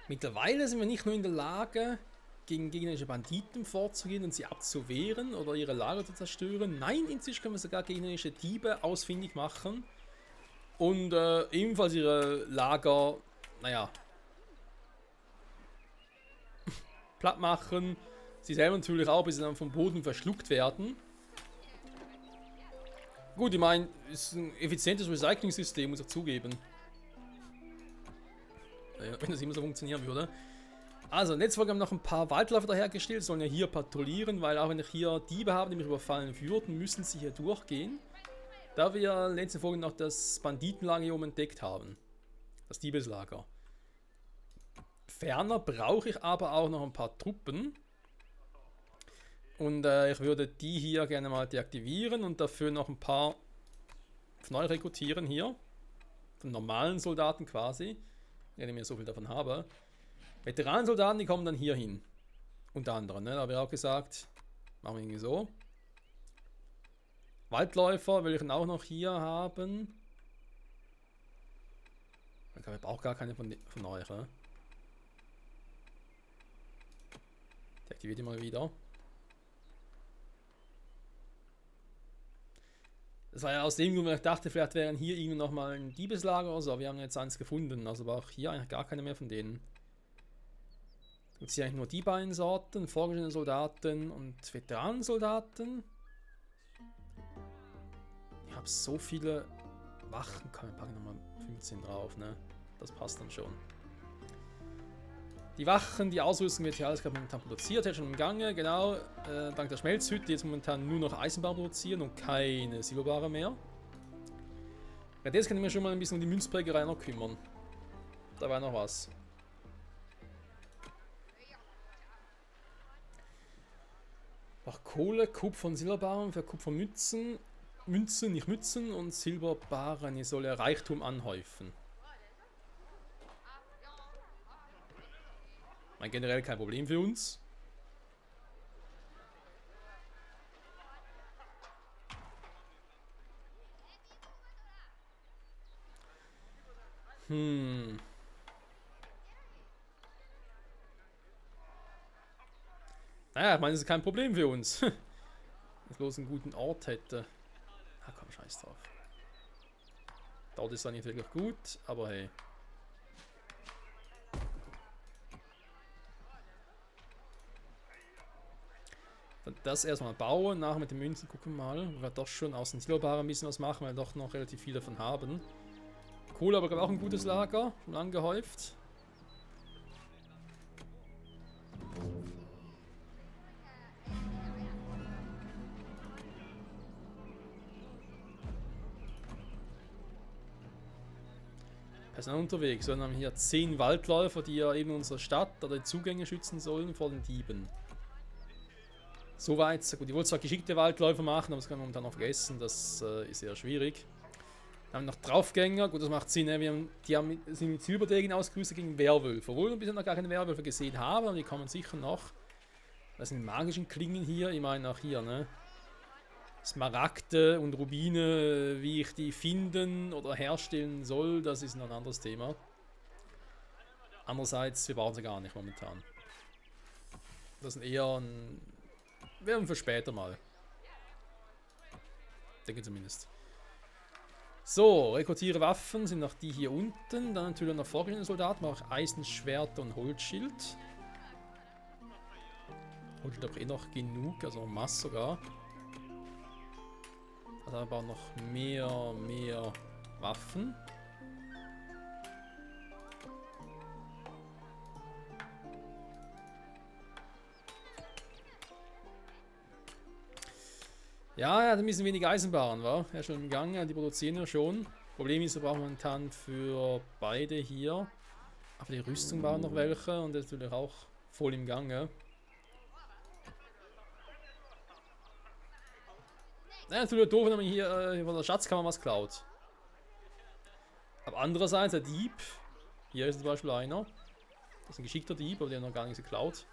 Mittlerweile sind wir nicht nur in der Lage, gegen gegnerische Banditen vorzugehen und sie abzuwehren oder ihre Lager zu zerstören. Nein, inzwischen können wir sogar gegnerische Diebe ausfindig machen und ebenfalls ihre Lager, naja, platt machen. Sie selber natürlich auch, bis sie dann vom Boden verschluckt werden. Gut, ich meine, ist ein effizientes Recycling-System, muss ich zugeben. Ja, wenn das immer so funktionieren würde. Also, in letzter Folge haben wir noch ein paar Waldläufer dahergestellt, sollen ja hier patrouillieren, weil auch wenn wir hier Diebe haben, die mich überfallen würden, müssen sie hier durchgehen. Da wir in der letzten Folge noch das Banditenlager hier oben entdeckt haben. Das Diebeslager. Ferner brauche ich aber auch noch ein paar Truppen. Und ich würde die hier gerne mal deaktivieren und dafür noch ein paar neu rekrutieren hier. Von normalen Soldaten quasi. Wenn ich mir so viel davon habe. Veteranensoldaten, die kommen dann hier hin. Unter anderem, ne? Da habe ich auch gesagt, machen wir irgendwie so. Waldläufer will ich auch noch hier haben. Ich glaube, ich brauche gar keine von euch. Ne? Deaktiviert die mal wieder. Das war ja aus dem Grund, weil ich dachte, vielleicht wären hier irgendwie nochmal ein Diebeslager oder so. Wir haben jetzt eins gefunden. Also war auch hier eigentlich gar keine mehr von denen. Gibt es hier eigentlich nur die beiden Sorten, vorgeschrittene Soldaten und Veteranensoldaten. Ich habe so viele Wachen, komm, wir packen nochmal 15 drauf, ne? Das passt dann schon. Die Wachen, die Ausrüstung wird hier alles gerade momentan produziert, hätte schon im Gange, genau. Dank der Schmelzhütte, die jetzt momentan nur noch Eisenbahn produzieren und keine Silberware mehr. Ja, das kann ich mir schon mal ein bisschen um die Münzprägerei noch kümmern. Da war noch was. Nach Kohle, Kupfer und Silberbarren für Kupfermünzen. Münzen, nicht Mützen und Silberbarren. Ihr soll ja Reichtum anhäufen. Mein generell kein Problem für uns. Naja, ich meine, das ist kein Problem für uns. Wenn es bloß einen guten Ort hätte. Ah komm, scheiß drauf. Dort ist er nicht wirklich gut, aber hey. Dann das erstmal bauen, nachher mit den Münzen gucken wir mal. Wir werden doch schon aus den Silberbarren ein bisschen was machen, weil wir doch noch relativ viel davon haben. Kohle aber auch ein gutes Lager, schon angehäuft. Personal unterwegs. Wir haben hier 10 Waldläufer, die ja eben unsere Stadt oder die Zugänge schützen sollen vor den Dieben. Soweit, so gut. Ich wollte zwar geschickte Waldläufer machen, aber das kann man momentan noch vergessen. Das ist eher schwierig. Dann haben wir noch Draufgänger. Gut, das macht Sinn. Ne? Sind mit Silberdegen ausgerüstet gegen Werwölfe. Obwohl wir bisher noch gar keine Werwölfe gesehen haben, aber die kommen sicher noch. Das sind magischen Klingen hier. Ich meine auch hier, ne? Smaragde und Rubine, wie ich die finden oder herstellen soll, das ist noch ein anderes Thema. Andererseits, wir brauchen sie gar nicht momentan. Das sind eher ein... werden für später mal. Denke zumindest. So, rekrutiere Waffen sind noch die hier unten. Dann natürlich noch vorgeschrittene Soldaten, auch Eisenschwert und Holzschild. Holzschild habe ich eh noch genug, also en masse sogar. Also aber auch noch mehr Waffen. Ja, er hat ein bisschen weniger Eisenbahn, war? Er ist schon im Gange, die produzieren ja schon. Problem ist, wir brauchen momentan für beide hier. Aber die Rüstung waren noch welche und das ist natürlich auch voll im Gange. Ja, natürlich doof, wenn man hier von der Schatzkammer was klaut. Aber andererseits, der Dieb, hier ist zum Beispiel einer. Das ist ein geschickter Dieb, aber der hat noch gar nichts geklaut.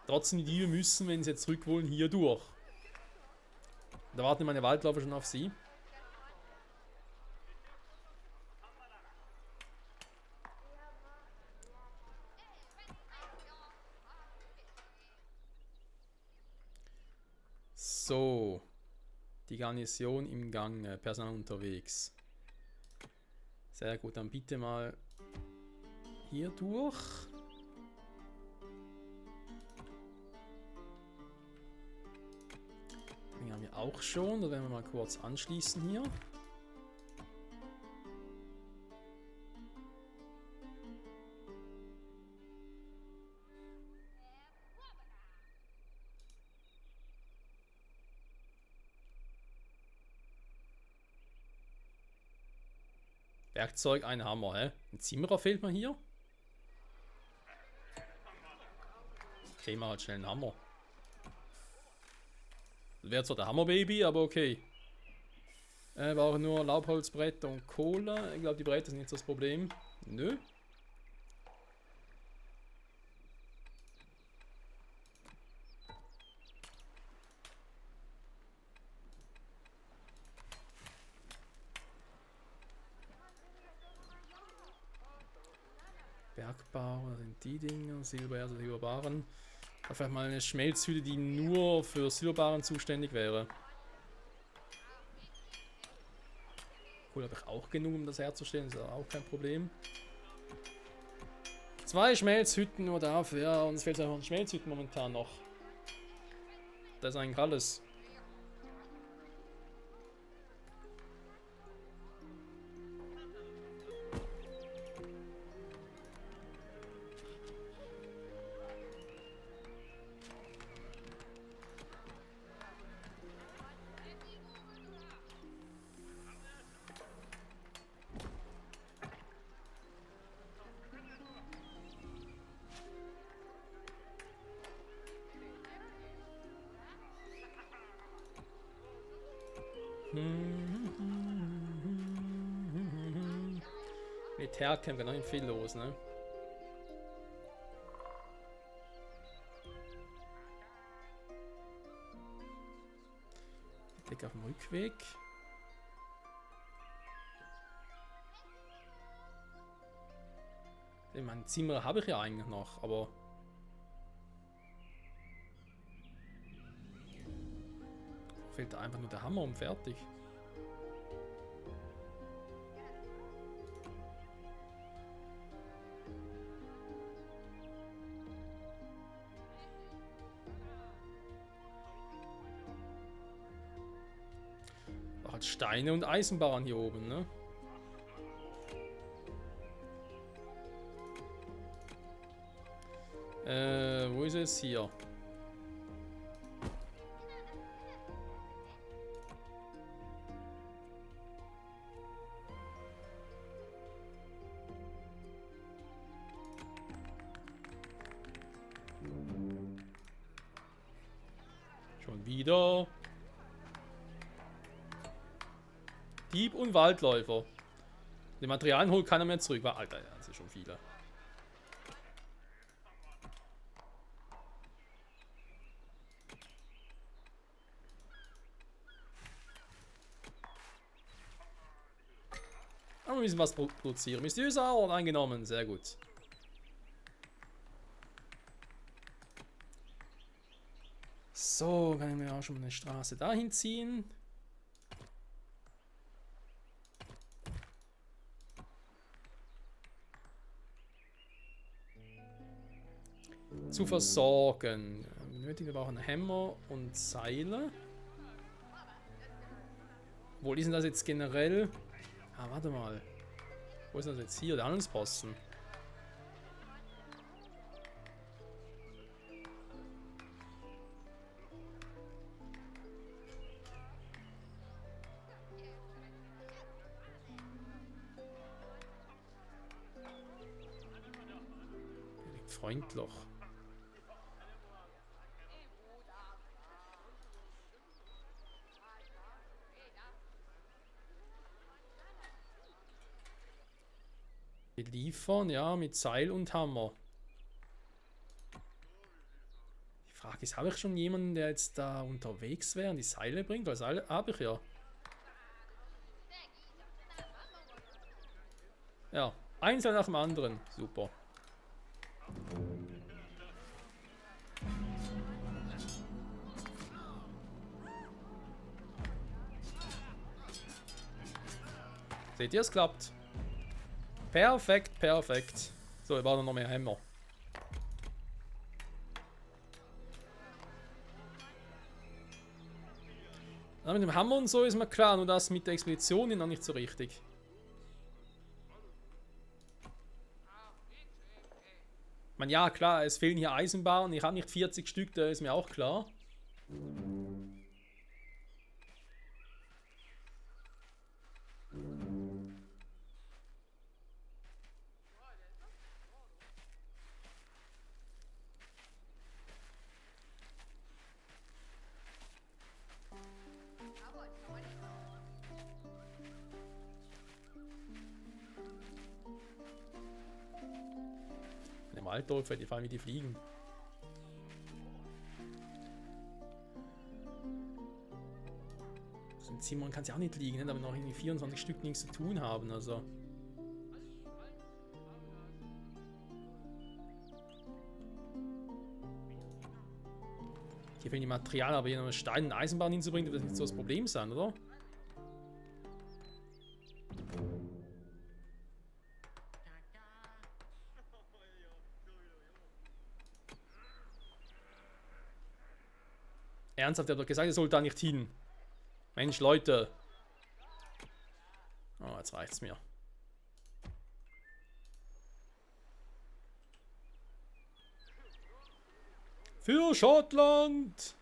Trotzdem, die Diebe müssen, wenn sie jetzt zurück wollen, hier durch. Da warten meine Waldläufer schon auf sie. So. Die Garnison im Gange. Personal unterwegs. Sehr gut, dann bitte mal hier durch. Den haben wir auch schon. Da werden wir mal kurz anschließen hier. Werkzeug, ein Hammer, hä? Ein Zimmerer fehlt mir hier. Okay, mach halt schnell einen Hammer. Das wäre zwar der Hammerbaby, aber okay. Brauche nur Laubholzbretter und Kohle. Ich glaube, die Bretter sind nicht so das Problem. Nö. Bergbau, das sind die Dinger. Silbererz, Silberbaren. Vielleicht mal eine Schmelzhütte, die nur für Silberbaren zuständig wäre. Kohle habe ich auch genug, um das herzustellen. Das ist auch kein Problem. 2 Schmelzhütten nur dafür. Ja, uns fehlt einfach ein Schmelzhütten momentan noch. Das ist eigentlich alles. Militärcamp, genau, nicht viel los, ne? Blick auf dem Rückweg. Mein Zimmer habe ich ja eigentlich noch, aber fehlt da einfach nur der Hammer und fertig. Hat Steine und Eisenbahn hier oben, ne? Wo ist es hier? Schon wieder. Dieb und Waldläufer. Die Materialien holt keiner mehr zurück. Alter, ja, das sind schon viele. Aber wir müssen was produzieren. Mysteriöser Ort eingenommen. Sehr gut. So, können wir auch schon eine Straße dahin ziehen. Zu versorgen. Nötig, wir brauchen Hämmer und Seile. Wo ist denn das jetzt generell? Ah, warte mal. Wo ist das jetzt hier? Der Handelsposten. Freundloch. Beliefern, ja, mit Seil und Hammer. Die Frage ist, habe ich schon jemanden, der jetzt da unterwegs wäre und die Seile bringt? Weil Seile habe ich ja. Ja, eins nach dem anderen. Super. Seht ihr, es klappt. Perfekt, perfekt. So, wir brauchen noch mehr Hämmer. Ja, mit dem Hammer und so ist mir klar, nur das mit der Expedition ist noch nicht so richtig. Ich meine, ja, klar, es fehlen hier Eisenbahnen. Ich habe nicht 40 Stück, da ist mir auch klar. Im Waldläufer, die fallen wie die Fliegen. So ein Zimmer kann es ja auch nicht liegen, ne? Da wir noch irgendwie 24 Stück nichts zu tun haben, also. Hier fehlen die Materialien, aber hier noch Stein und Eisenbahn hinzubringen, wird nicht so das Problem sein, oder? Ernsthaft, der hat doch gesagt, er soll da nicht hin. Mensch, Leute. Oh, jetzt reicht's mir. Für Schottland!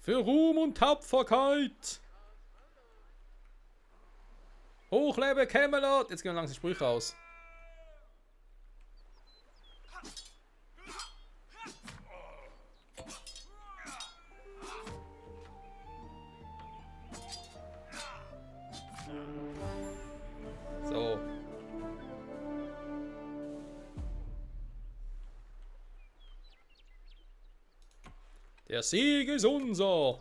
Für Ruhm und Tapferkeit! Hochlebe Camelot! Jetzt gehen wir langsam Sprüche aus. So. Der Sieg ist unser!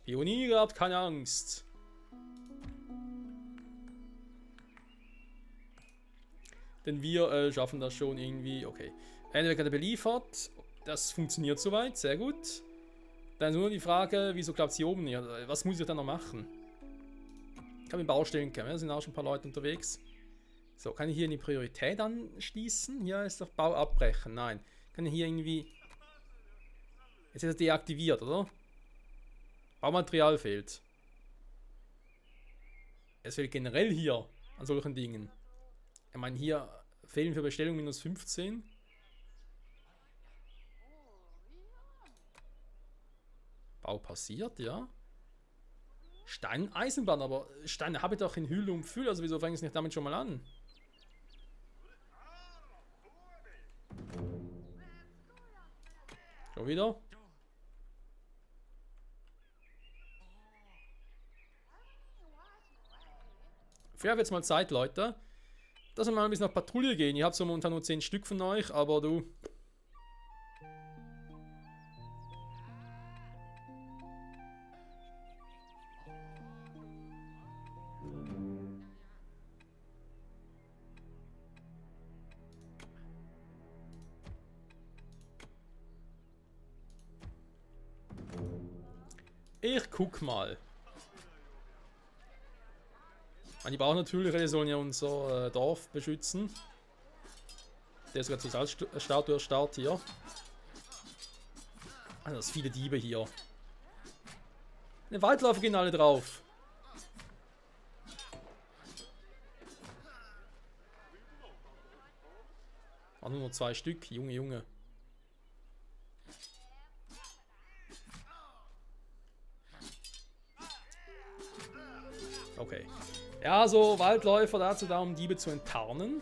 Pioniere, habt keine Angst. Denn wir schaffen das schon irgendwie. Okay. Eine gerade beliefert. Das funktioniert soweit. Sehr gut. Dann ist nur die Frage, wieso klappt es hier oben nicht? Was muss ich dann noch machen? Ich kann mit Baustellen kommen. Da sind auch schon ein paar Leute unterwegs. So, kann ich hier eine Priorität anschließen? Hier ist doch Bau abbrechen. Nein. Kann ich hier irgendwie. Jetzt ist er deaktiviert, oder? Baumaterial fehlt. Es fehlt generell hier an solchen Dingen. Ich meine, hier fehlen für Bestellung minus 15. Bau passiert, ja. Stein, Eisenbahn, aber Steine habe ich doch in Hülle und Fülle, also wieso fange ich es nicht damit schon mal an? Schon wieder? Vielleicht wird jetzt mal Zeit, Leute, dass wir mal ein bisschen auf Patrouille gehen. Ich habe so momentan nur 10 Stück von euch, aber du. Ich guck mal. Die brauchen natürlich, die sollen ja unser Dorf beschützen. Der ist gerade zur Salzstatue erstarrt hier. Also, das sind viele Diebe hier. Den Waldläufer gehen alle drauf. Waren nur 2 Stück, Junge, Junge. Okay. Ja, so Waldläufer dazu da, um Diebe zu enttarnen.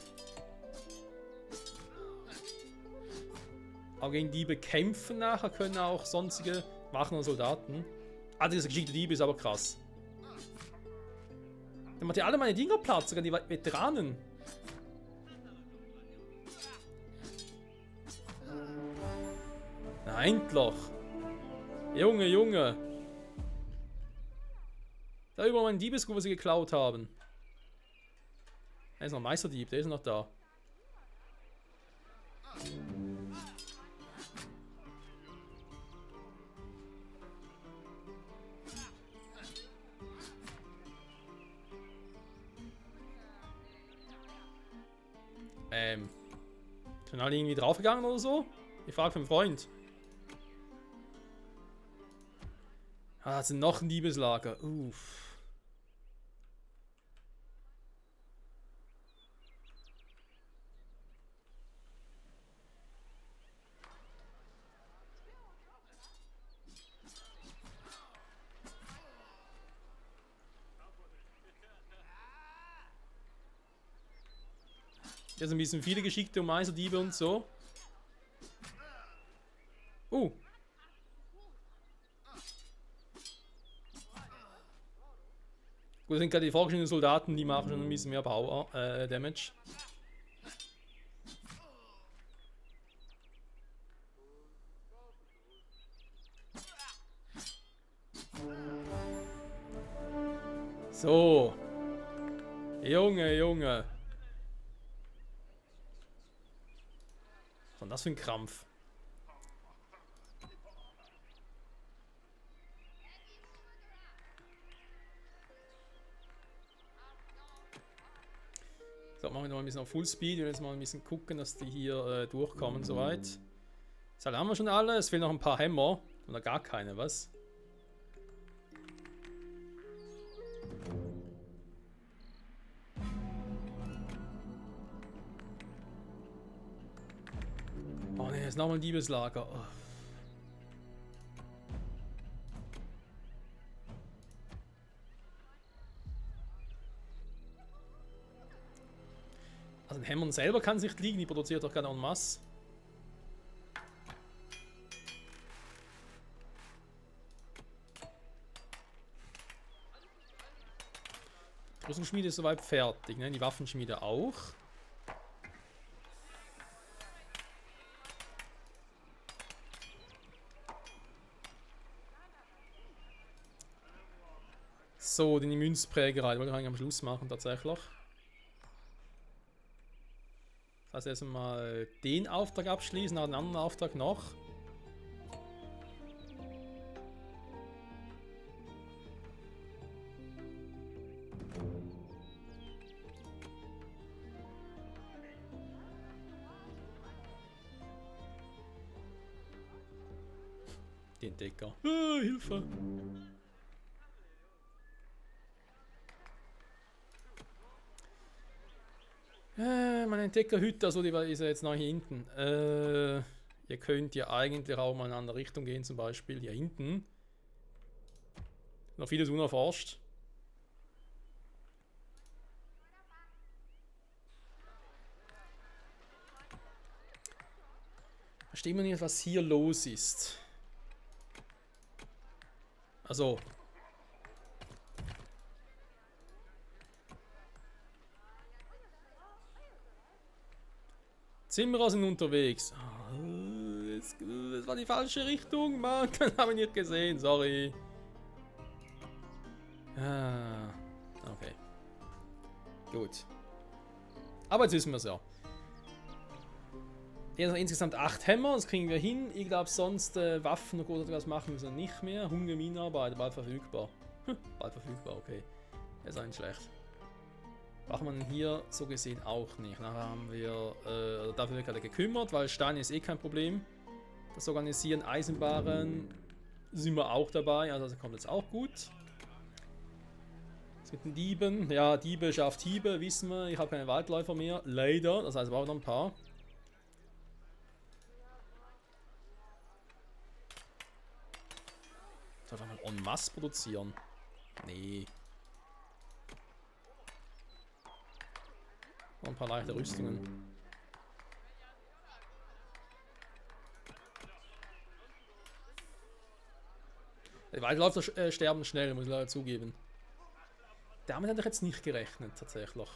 Aber gegen Diebe kämpfen nachher können auch sonstige Wachen und Soldaten. Ah, dieser geschickte Dieb ist aber krass. Der macht ja alle meine Dinger Platz, sogar die Veteranen. Nein, Loch. Junge, Junge. Da über meinen Diebesgut, was sie geklaut haben. Da ist noch ein Meisterdieb, der ist noch da. Sind alle irgendwie draufgegangen oder so? Ich frage für einen Freund. Ah, das sind noch ein Diebeslager. Uff. Hier sind ein bisschen viele geschickte Meisterdiebe und so. Gut, das sind gerade die vorgeschriebenen Soldaten, die machen schon ein bisschen mehr Power, Damage. So. Junge, Junge. Was ist das für ein Krampf? So, machen wir noch ein bisschen auf Fullspeed. Wir jetzt mal ein bisschen gucken, dass die hier durchkommen soweit. Das haben wir schon alle. Es fehlen noch ein paar Hämmer. Oder gar keine, was? Oh ne, jetzt nochmal ein Diebeslager. Oh. Also ein Hämmern selber kann es nicht liegen, die produziert doch gerade en masse. Die Rüstungsschmiede ist soweit fertig, ne? Die Waffenschmiede auch. So, die Münzprägerei, die wollte ich eigentlich am Schluss machen tatsächlich. Das heißt erstmal den Auftrag abschließen, nach einem anderen Auftrag noch. Die Entdecker. Ah, Hilfe! Meine Entdeckerhütte, also die ist ja jetzt noch hier hinten. Ihr könnt ja eigentlich auch mal in eine andere Richtung gehen, zum Beispiel hier hinten. Noch vieles unerforscht. Versteht man nicht, was hier los ist. Also. Zimmerer sind unterwegs. Das war die falsche Richtung, Mann. Das habe ich nicht gesehen, sorry. Ah, okay. Gut. Aber jetzt wissen wir es ja. Hier sind insgesamt 8 Hämmer, das kriegen wir hin. Ich glaube, sonst Waffen oder was machen wir nicht mehr. Hunger, Minenarbeit, bald verfügbar. Bald verfügbar, okay. Das ist auch nicht schlecht. Braucht man hier so gesehen auch nicht. Nachher haben wir dafür wird gerade gekümmert, weil Stein ist eh kein Problem. Das Organisieren Eisenbahnen sind wir auch dabei, also das kommt jetzt auch gut. Das mit den Dieben, ja, Diebe schafft Hiebe, wissen wir. Ich habe keine Waldläufer mehr, leider. Das heißt, wir brauchen noch ein paar. Soll ich mal en masse produzieren? Nee. Noch ein paar leichte Rüstungen. Die Waldläufer sterben schnell, muss ich leider zugeben. Damit hätte ich jetzt nicht gerechnet, tatsächlich.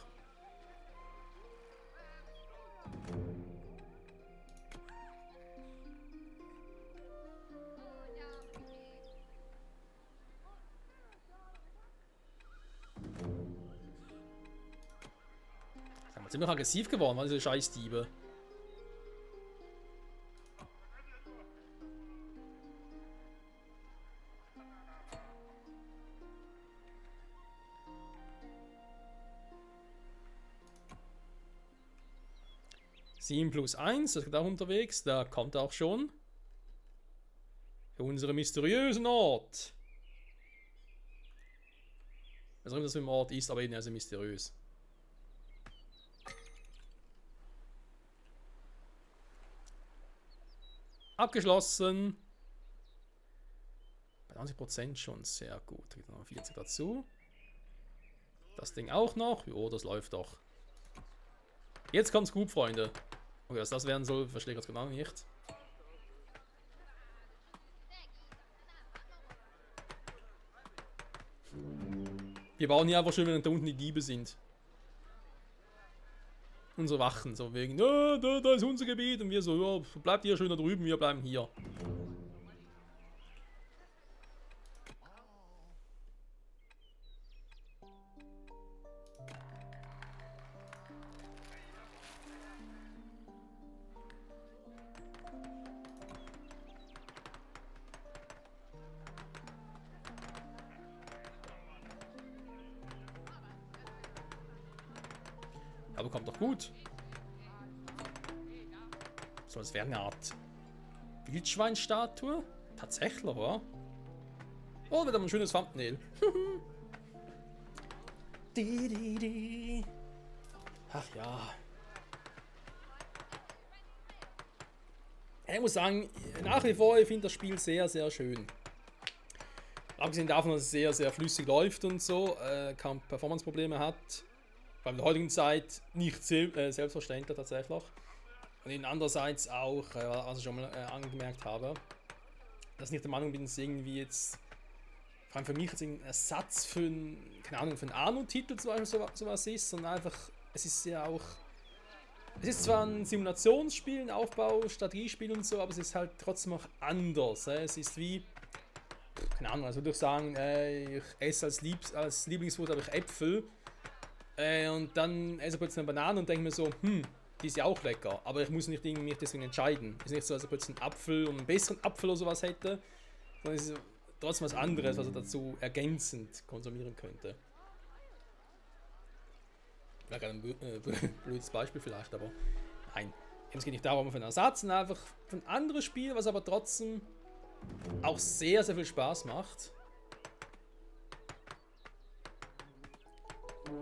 Ziemlich aggressiv geworden, weil diese Scheißdiebe. 7+1, das geht auch unterwegs. Da kommt er auch schon. Für unseren mysteriösen Ort. Also, dass er im Ort ist, aber eben also mysteriös. Abgeschlossen. Bei 90% schon sehr gut. Da geht noch 40 dazu. Das Ding auch noch. Jo, das läuft doch. Jetzt kommt's gut, Freunde. Okay, was das werden soll, verstehe ich jetzt genau nicht. Wir bauen hier einfach schön, wenn da unten die Diebe sind. Unsere Wachen, so wegen, da ist unser Gebiet und wir so, ja, bleibt ihr schön da drüben, wir bleiben hier. Aber kommt doch gut. So, es wäre eine Art Wildschweinstatue. Tatsächlich, oder? Oh, wieder ein schönes Thumbnail. Ach ja. Ich muss sagen, nach wie vor, ich finde das Spiel sehr, sehr schön. Abgesehen davon, dass es sehr, sehr flüssig läuft und so, kaum Performance-Probleme hat. Vor allem in der heutigen Zeit nicht selbstverständlich tatsächlich. Und eben andererseits auch, was ich schon mal angemerkt habe, dass ich nicht der Meinung bin, dass es irgendwie jetzt, vor allem für mich jetzt ein Ersatz für einen, keine Ahnung, für einen Anno-Titel zum Beispiel sowas ist, sondern einfach, es ist ja auch, es ist zwar ein Simulationsspiel, ein Aufbau, Strategiespiel und so, aber es ist halt trotzdem auch anders. Es ist wie, keine Ahnung, also würde ich sagen, ich esse als Lieblingsfood habe ich Äpfel. Und dann esse ich plötzlich eine Banane und denke mir so, die ist ja auch lecker, aber ich muss nicht irgendwie mich deswegen entscheiden. Es ist nicht so, als ich plötzlich einen Apfel und einen besseren Apfel oder sowas hätte, sondern es ist trotzdem was anderes, was ich dazu ergänzend konsumieren könnte. Wäre gerade ein blödes Beispiel vielleicht, aber nein. Es geht nicht darum, für einen Ersatz, sondern einfach für ein anderes Spiel, was aber trotzdem auch sehr, sehr viel Spaß macht.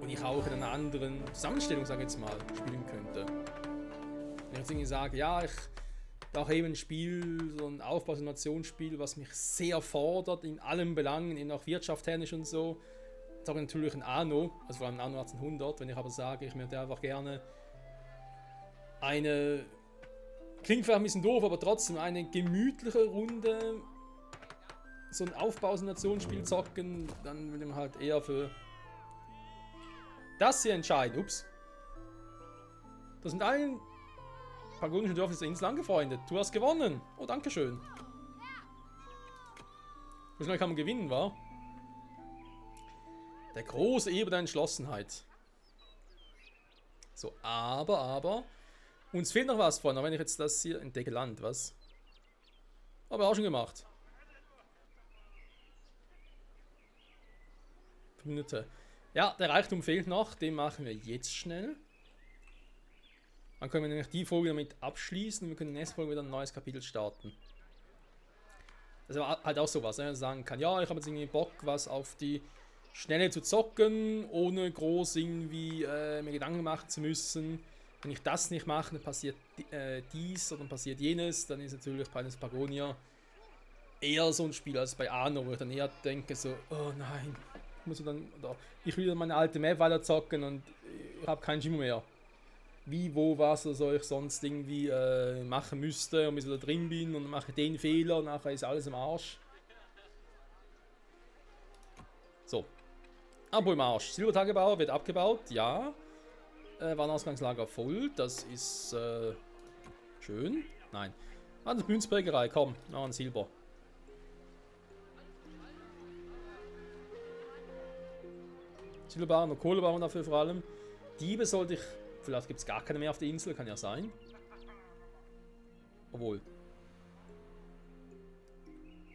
Und ich auch in einer anderen Zusammenstellung, sage ich jetzt mal, spielen könnte. Wenn ich jetzt irgendwie sage, ja, ich brauche eben ein Spiel, so ein Aufbau-Simulationsspiel, was mich sehr fordert in allen Belangen, eben auch wirtschaftstechnisch und so. Jetzt habe ich natürlich ein Anno, also vor allem ein Anno 1800. Wenn ich aber sage, ich möchte einfach gerne eine, klingt vielleicht ein bisschen doof, aber trotzdem eine gemütliche Runde, so ein Aufbau-Simulationsspiel zocken, dann will ich halt eher für das hier entscheiden. Ups. Das sind allen pagonischen Dörfer dieser Insel angefreundet. Du hast gewonnen. Oh, danke schön. Wie schnell kann man gewinnen, wa? Der große Eber der Entschlossenheit. So, aber. Uns fehlt noch was, Freunde. Wenn ich jetzt das hier entdecke, Land, was? Haben wir auch schon gemacht. 5 Minuten. Ja, der Reichtum fehlt noch. Den machen wir jetzt schnell. Dann können wir nämlich die Folge damit abschließen. Wir können in der nächsten Folge wieder ein neues Kapitel starten. Das ist aber halt auch sowas, wenn man sagen kann, ja, ich habe jetzt irgendwie Bock, was auf die Schnelle zu zocken, ohne groß irgendwie mir Gedanken machen zu müssen. Wenn ich das nicht mache, dann passiert dies oder dann passiert jenes. Dann ist natürlich bei Pirates Pagonia eher so ein Spiel als bei Anno, wo ich dann eher denke so, oh nein, muss ich dann, oder ich will meine alte Map weiter zocken und ich habe keinen Schimmer mehr. Wie, wo, was oder soll ich sonst irgendwie machen müsste und bis ich da drin bin und mache den Fehler und nachher ist alles im Arsch. So. Abo im Arsch. Silbertagebau wird abgebaut, ja. Warenausgangslager voll, das ist schön. Nein. Das Münzprägerei, komm, noch ein Silber. Silberbarren und Kohlebarren dafür vor allem. Diebe sollte ich. Vielleicht gibt es gar keine mehr auf der Insel, kann ja sein. Obwohl.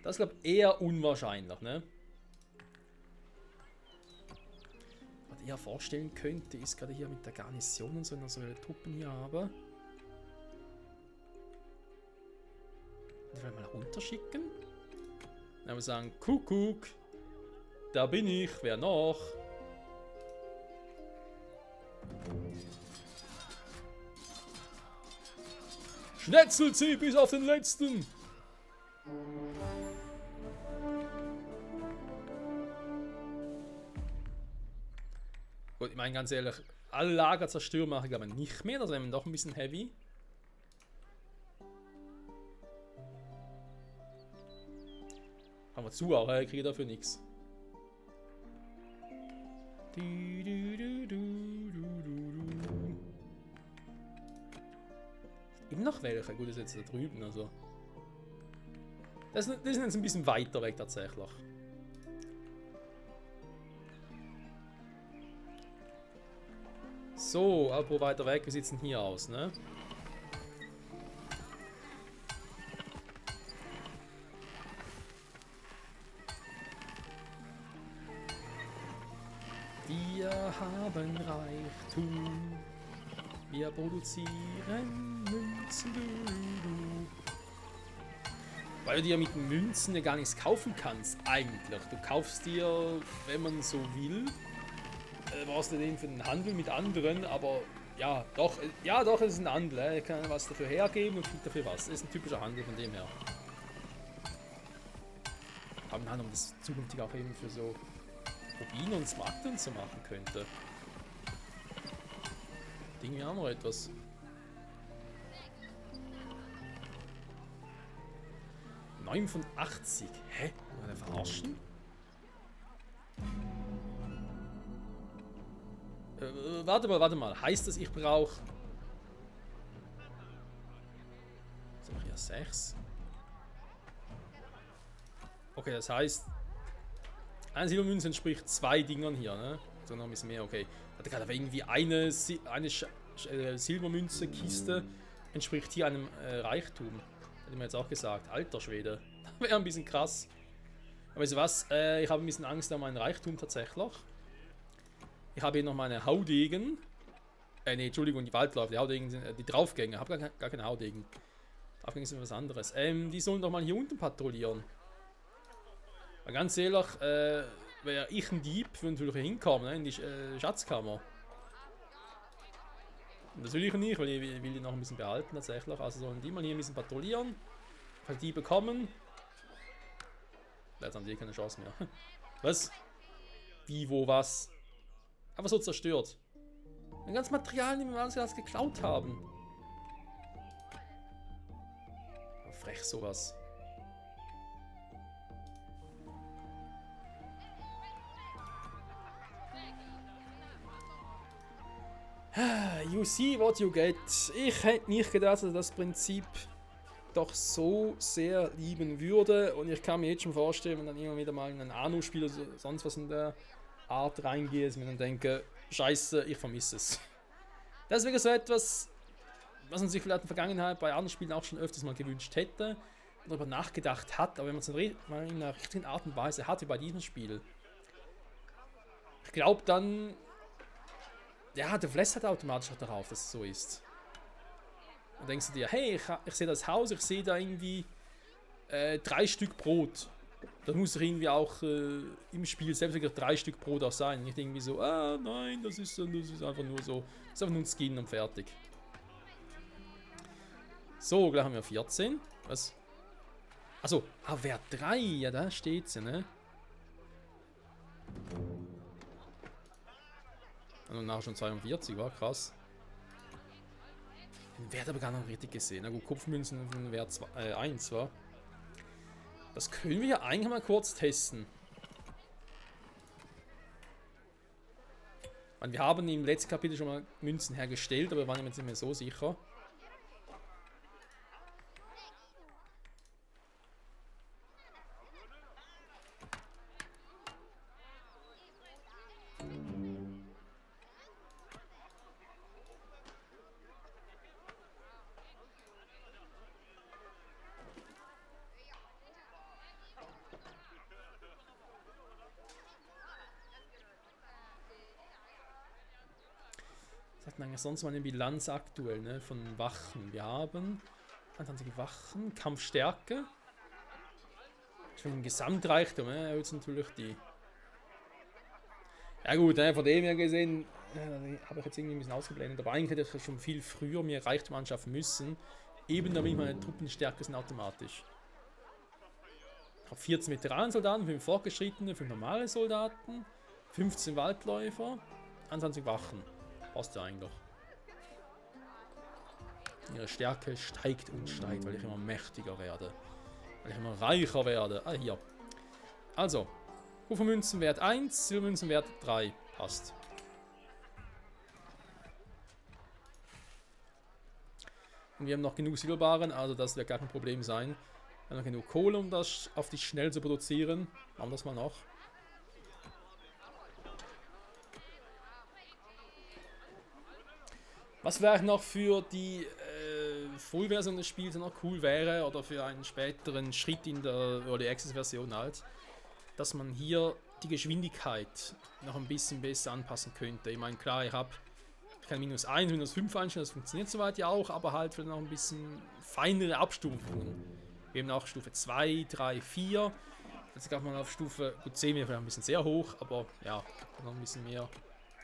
Das ist, glaube ich, eher unwahrscheinlich, ne? Was ich eher vorstellen könnte, ist gerade hier mit der Garnison und so, wenn ich so Truppen hier habe. Ich will mal runterschicken. Dann wir sagen, Kuckuck, da bin ich, wer noch? Schnetzelt sie bis auf den letzten! Gut, ich meine ganz ehrlich, alle Lager zerstören mache ich aber nicht mehr, das wäre doch ein bisschen heavy. Haben wir zu, auch ich kriege dafür nichts. Immer noch welche? Gut, das ist jetzt da drüben, also. Das sind jetzt ein bisschen weiter weg tatsächlich. So, apropos weiter weg, wie sieht es denn hier aus, ne? Wir haben Reichtum. Wir produzieren Münzen. Weil du dir mit Münzen ja gar nichts kaufen kannst, eigentlich. Du kaufst dir, wenn man so will, brauchst du den für den Handel mit anderen, aber ja, doch, es ist ein Handel. Er kann was dafür hergeben und kriegt dafür was. Das ist ein typischer Handel von dem her. Aber eine Ahnung, das zukünftig auch eben für so Rubine und Smaragd und so machen könnte. Ding wir auch noch etwas. Neun von 80. Hä? Wollen wir verarschen? Warte mal. Heißt das, ich brauche. Jetzt habe ich ja 6. Okay, das heißt. Eine Silbermünze entspricht 2 Dingern hier, ne? So noch ein bisschen mehr, okay. Hatte gerade aber irgendwie eine Silbermünze Kiste entspricht hier einem Reichtum. Hätte mir jetzt auch gesagt. Alter Schwede. Das wäre ein bisschen krass. Aber weißt du was? Ich habe ein bisschen Angst um meinen Reichtum tatsächlich. Ich habe hier noch meine Haudegen. Nee, Entschuldigung, die Waldläufe. Die Haudegen sind die Draufgänger. Ich habe gar keine Haudegen. Draufgänger sind was anderes. Die sollen doch mal hier unten patrouillieren. Aber ganz ehrlich, wäre ich ein Dieb, würde natürlich hinkommen, ne, in die Schatzkammer. Und das will ich nicht, weil ich will die noch ein bisschen behalten tatsächlich. Also sollen die mal hier ein bisschen patrouillieren. Falls die bekommen. Jetzt haben die keine Chance mehr. Was? Wie, wo, was? Aber so zerstört. Ein ganzes Material, die wir alles geklaut haben. Frech sowas. You see what you get. Ich hätte nicht gedacht, dass ich das Prinzip doch so sehr lieben würde. Und ich kann mir jetzt schon vorstellen, wenn dann immer wieder mal in ein Anno-Spiel oder sonst was in der Art reingehe, dass ich mir dann denke, scheiße, ich vermisse es. Das wäre so etwas, was man sich vielleicht in der Vergangenheit bei anderen Spielen auch schon öfters mal gewünscht hätte und darüber nachgedacht hat, aber wenn man es mal in einer richtigen Art und Weise hat, wie bei diesem Spiel, ich glaube dann, ja, du lässt halt automatisch auch darauf, dass es so ist. Dann denkst du dir, hey, ich sehe das Haus, ich sehe da irgendwie 3 Stück Brot. Dann muss doch irgendwie auch im Spiel selbst 3 Stück Brot auch sein. Nicht irgendwie so, ah nein, das ist einfach nur so, das ist einfach nur ein Skin und fertig. So, gleich haben wir 14. Was? Achso, Wert 3, ja, da steht sie, ne? Und nachher schon 42, war krass. Den Wert aber gar noch richtig gesehen. Na gut, Kopfmünzen von Wert 1 war. Das können wir ja eigentlich mal kurz testen. Und wir haben im letzten Kapitel schon mal Münzen hergestellt, aber wir waren jetzt nicht mehr so sicher. Was hat man eigentlich sonst mal eine Bilanz aktuell, ne, von Wachen? Wir haben 21 Wachen, Kampfstärke. Schon im Gesamtreichtum, erhöht es natürlich die. Ja gut, von dem her gesehen, habe ich jetzt irgendwie ein bisschen ausgeblendet, aber eigentlich hätte ich schon viel früher mir Reichtum anschaffen müssen, eben damit meine Truppen stärker sind automatisch. Ich habe 14 Veteranensoldaten, 5 Fortgeschrittene, 5 normale Soldaten, 15 Waldläufer, 21 Wachen. Passt ja eigentlich. Ihre Stärke steigt und steigt, weil ich immer mächtiger werde. Weil ich immer reicher werde. Ah, hier. Also, Kupfermünzenwert 1, Silbermünzenwert 3. Passt. Und wir haben noch genug Silberbaren, also das wird gar kein Problem sein. Wir haben noch genug Kohle, um das auf die schnell zu produzieren. Machen wir das mal noch. Was wäre noch für die Vollversion des Spiels noch cool wäre, oder für einen späteren Schritt in der Early Access Version halt, dass man hier die Geschwindigkeit noch ein bisschen besser anpassen könnte. Ich meine, klar, ich kann minus 1, minus 5 einstellen, das funktioniert soweit ja auch, aber halt vielleicht noch ein bisschen feinere Abstufungen. Wir haben auch Stufe 2, 3, 4. Jetzt kann man auf Stufe, gut 10 wäre vielleicht ein bisschen sehr hoch, aber ja, wenn man noch ein bisschen mehr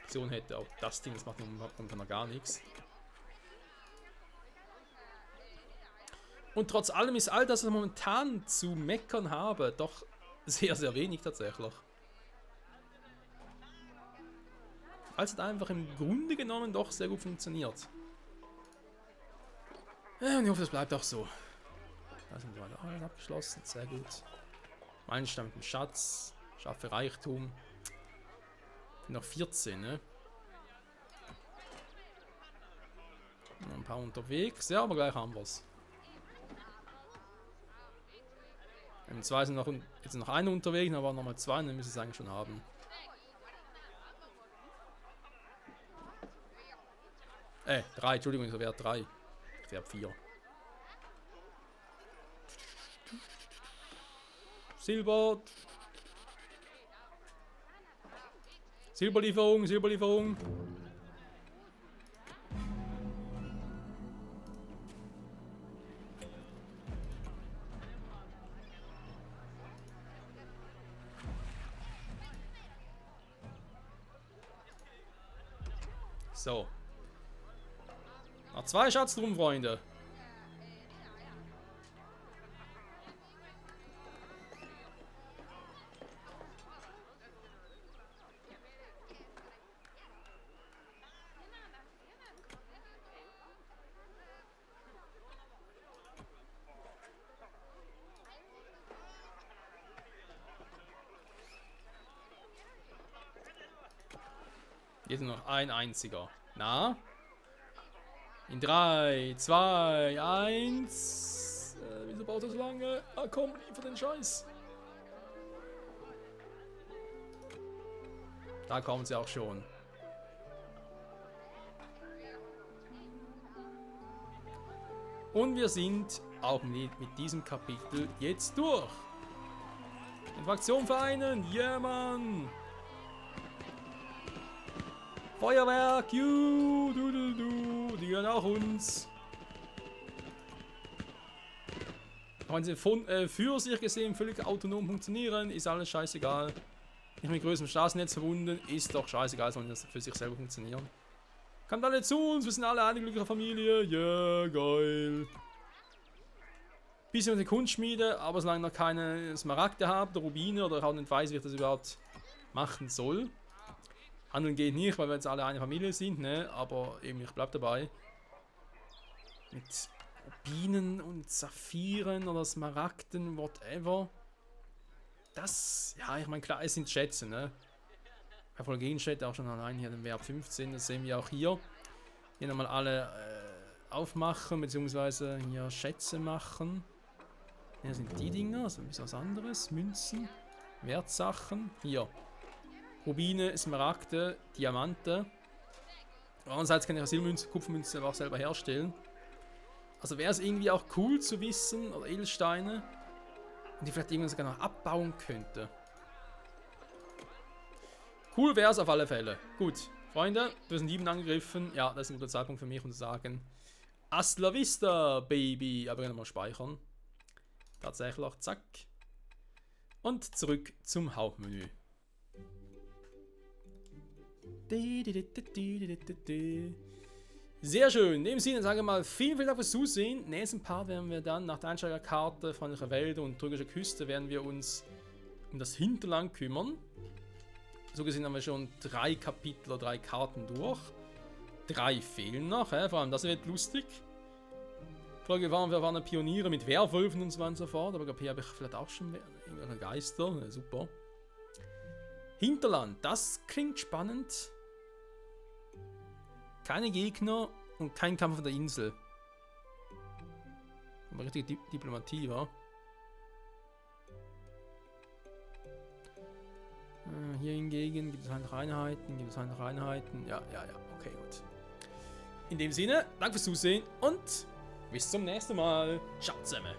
Option hätte. Auch das Ding, das macht momentan noch gar nichts. Und trotz allem ist all das, was ich momentan zu meckern habe, doch sehr, sehr wenig tatsächlich. Also hat einfach im Grunde genommen doch sehr gut funktioniert. Und ich hoffe, das bleibt auch so. Da sind wir alles abgeschlossen, sehr gut. Meilenstein mit dem Schatz, schaffe Reichtum. Noch 14, ne? Noch ein paar unterwegs, ja, aber gleich haben wir es. Zwei sind jetzt noch eine unterwegs, aber nochmal 2, dann müssen wir es eigentlich schon haben. 3, Entschuldigung, ich wäre 3. Ich wäre 4. Silber. Silberlieferung, Silberlieferung. So. Noch 2 Schatztruhen, Freunde. Jetzt noch ein einziger. Na? In 3, 2, 1. Wieso baut das lange? Ah komm, liefer den Scheiß. Da kommen sie auch schon. Und wir sind auch mit diesem Kapitel jetzt durch. In Fraktion vereinen. Yeah, Mann. Feuerwerk, die gehören auch uns. Wenn sie für sich gesehen völlig autonom funktionieren, ist alles scheißegal. Nicht mit größerem Straßennetz verbunden, ist doch scheißegal, sollen das für sich selber funktionieren. Kommt alle zu uns, wir sind alle eine glückliche Familie. Yeah, geil. Bisschen die Kunstschmiede, aber solange noch keine Smaragde habt, Rubine oder auch nicht weiß, wie ich das überhaupt machen soll. Handeln geht nicht, weil wir jetzt alle eine Familie sind, ne? Aber eben, ich bleib dabei. Mit Rubinen und Saphiren oder Smaragden, whatever. Das, ja, ich meine, klar, es sind Schätze, ne? Erfolgenschätze auch schon allein hier den Wert 15, das sehen wir auch hier. Hier nochmal alle aufmachen, beziehungsweise hier Schätze machen. Hier sind die Dinger, also ein bisschen was anderes. Münzen, Wertsachen. Hier. Rubine, Smaragde, Diamante. Andererseits kann ich auch Silbermünze, Kupfermünze auch selber herstellen. Also wäre es irgendwie auch cool zu wissen, oder Edelsteine, und die vielleicht irgendwann sogar noch abbauen könnte. Cool wäre es auf alle Fälle. Gut, Freunde, wir sind 7 angegriffen. Ja, das ist ein guter Zeitpunkt für mich, um zu sagen, Hasta la vista, Baby. Aber nochmal speichern. Tatsächlich, zack. Und zurück zum Hauptmenü. Sehr schön. In dem Sinne sage ich mal vielen Dank fürs Zusehen. Nächsten Part werden wir dann nach der Einsteigerkarte Freundlicher Wälder und Trügerischer Küste werden wir uns um das Hinterland kümmern. So gesehen haben wir schon 3 Kapitel oder 3 Karten durch. 3 fehlen noch, vor allem das wird lustig. Die Frage war, wir waren Pioniere mit Werwölfen und so weiter und so fort, aber hier habe ich vielleicht auch schon irgendwelche Geister, ja, super. Hinterland, das klingt spannend. Keine Gegner und kein Kampf auf der Insel. Aber richtige Diplomatie, wa? Hier hingegen gibt es halt Einheiten, ja, okay, gut. In dem Sinne, danke fürs Zusehen und bis zum nächsten Mal. Ciao zusammen.